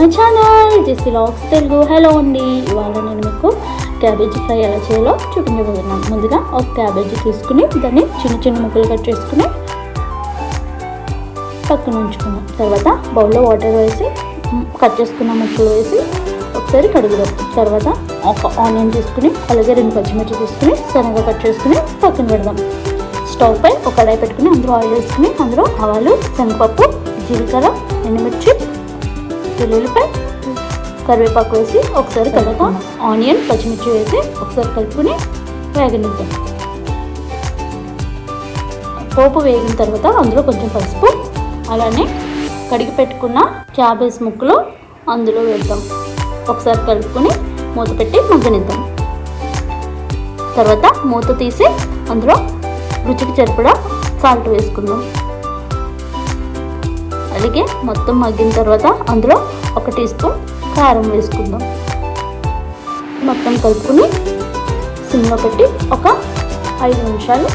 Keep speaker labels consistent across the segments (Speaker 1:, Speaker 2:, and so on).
Speaker 1: My channel Jessie vlogs Telugu. Hello అండి, ఇవాళ నేను మీకు క్యాబేజీ ఫ్రై ఎలా చేయాలో చూపించబోతున్నాను. ముందుగా ఒక క్యాబేజీ తీసుకుని దాన్ని చిన్న చిన్న ముక్కలు కట్ చేసుకుని పక్కన ఉంచుకున్నాం. తర్వాత బౌల్లో వాటర్ వేసి కట్ చేసుకున్న ముక్కలు వేసి ఒకసారి కడుగుదాం. తర్వాత ఒక ఆనియన్ తీసుకుని అలాగే 2 పచ్చిమిర్చి తీసుకుని సన్నగా కట్ చేసుకుని పక్కన పెడదాం. స్టవ్ పై ఒక కడాయి పెట్టుకుని అందులో ఆయిల్ వేసుకుని అందులో ఆవాలు, శనగపప్పు, జీలకర్ర, ఎండుమిర్చి, వెల్లుల్లిపాయ, కరివేపాకు వేసి ఒకసారి కలుపుతాం. ఆనియన్, పచ్చిమిర్చి వేసి ఒకసారి కలుపుకుని వేగనిద్దాం. పోపు వేగిన తర్వాత అందులో కొంచెం పసుపు, అలానే కడిగి పెట్టుకున్న క్యాబేజ్ ముక్కలు అందులో వేద్దాం. ఒకసారి కలుపుకొని మూత పెట్టి మగ్గనిద్దాం. తర్వాత మూత తీసి అందులో రుచికి సరిపడా సాల్ట్ వేసుకుందాం. అలాగే మొత్తం మగ్గిన తర్వాత అందులో 1 టీ స్పూన్ కారం వేసుకుందాం. మొత్తం కలుపుకొని సిమ్లో పెట్టి ఒక 5 నిమిషాలు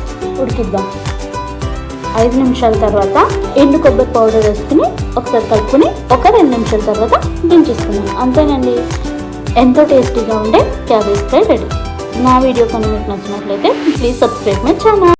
Speaker 1: ఉడికిద్దాం. 5 నిమిషాల తర్వాత ఎండు కొబ్బరి పౌడర్ వేసుకుని ఒకసారి కలుపుకొని ఒక 2 నిమిషాల తర్వాత దించేసుకున్నాం. అంతేనండి, ఎంతో టేస్టీగా ఉండే క్యాబేజ్ ఫ్రై రెడీ. నా వీడియో కనుక మీకు నచ్చినట్లయితే ప్లీజ్ సబ్స్క్రైబ్ మై ఛానల్.